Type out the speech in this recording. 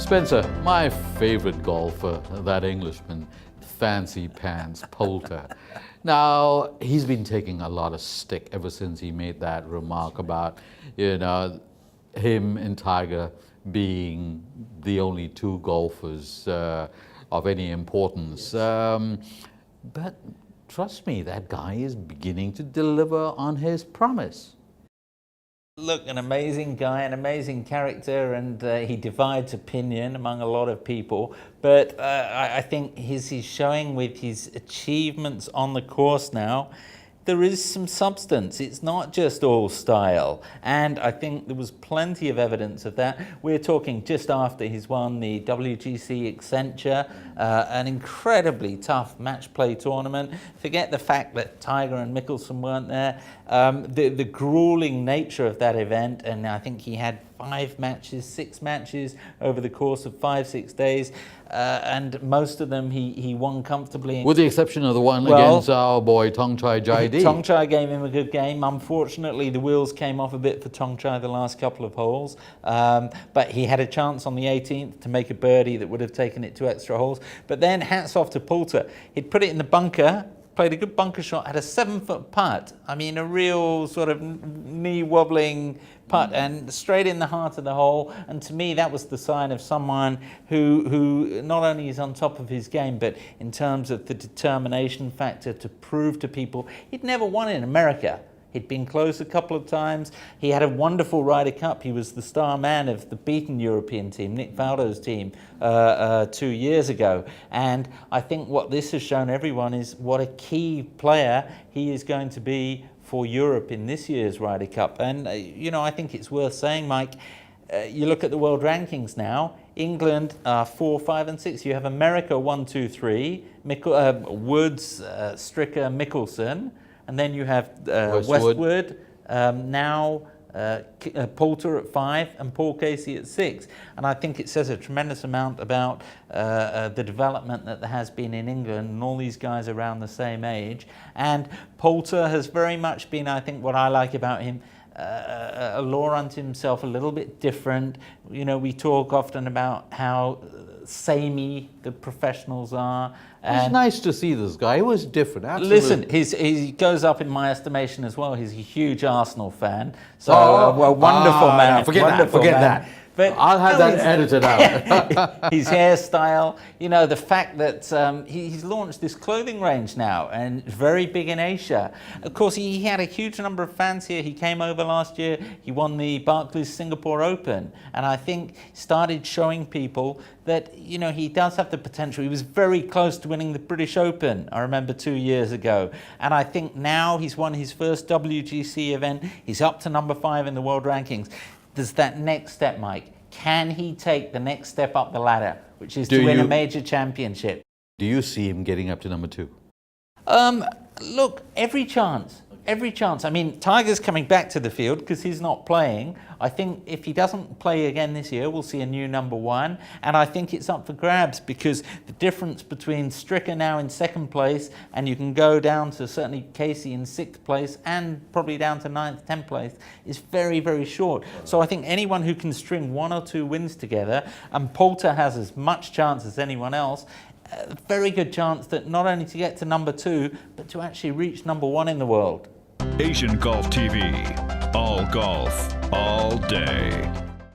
Spencer, my favorite golfer, that Englishman, Fancy Pants Poulter. Now, he's been taking a lot of stick ever since he made that remark about, him and Tiger being the only two golfers of any importance. But trust me, that guy is beginning to deliver on his promise. Look, an amazing guy, an amazing character, and he divides opinion among a lot of people. But I think he's showing with his achievements on the course now, there is some substance. It's not just all style. And I think there was plenty of evidence of that. We're talking just after he's won the WGC Accenture, an incredibly tough match play tournament. Forget the fact that Tiger and Mickelson weren't there. The grueling nature of that event, and I think he had 6 matches over the course of 5-6 days, and most of them he won comfortably. With the exception of the one against our boy Thongchai Jaidee. Thongchai gave him a good game. Unfortunately, the wheels came off a bit for Thongchai the last couple of holes, but he had a chance on the 18th to make a birdie that would have taken it 2 extra holes. But then hats off to Poulter. He'd put it in the bunker, played a good bunker shot, had a 7-foot putt. I mean, a real sort of knee-wobbling putt, and straight in the heart of the hole. And to me, that was the sign of someone who not only is on top of his game, but in terms of the determination factor to prove to people. He'd never won in America. He'd been close a couple of times. He had a wonderful Ryder Cup. He was the star man of the beaten European team, Nick Faldo's team, 2 years ago. And I think what this has shown everyone is what a key player he is going to be for Europe in this year's Ryder Cup. And, I think it's worth saying, Mike, you look at the world rankings now, England are 4, 5, and 6. You have America 1, 2, 3, Woods, Stricker, Mickelson. And then you have Westwood, now Poulter at 5 and Paul Casey at 6. And I think it says a tremendous amount about the development that there has been in England, and all these guys around the same age. And Poulter has very much been, I think, what I like about him, a law unto himself, a little bit different. We talk often about how samey the professionals are. It's nice to see this guy. He was different, absolutely. Listen, he goes up in my estimation as well. He's a huge Arsenal fan. So, wonderful man. No, forget that. But I'll have that edited out. His hairstyle, the fact that he's launched this clothing range now, and very big in Asia. Of course, he had a huge number of fans here. He came over last year. He won the Barclays Singapore Open, and I think started showing people that he does have the potential. He was very close to winning the British Open, I remember 2 years ago, and I think now he's won his first WGC event. He's up to number 5 in the world rankings. There's that next step, Mike. Can he take the next step up the ladder, which is to win a major championship? Do you see him getting up to number 2? Look, every chance. Every chance. I mean, Tiger's coming back to the field because he's not playing. I think if he doesn't play again this year, we'll see a new number 1. And I think it's up for grabs because the difference between Stricker now in 2nd place, and you can go down to certainly Casey in 6th place and probably down to 9th, 10th place, is very, very short. So I think anyone who can string 1 or 2 wins together, and Poulter has as much chance as anyone else, a very good chance that not only to get to number 2, but to actually reach number 1 in the world. Asian Golf TV. All golf, all day.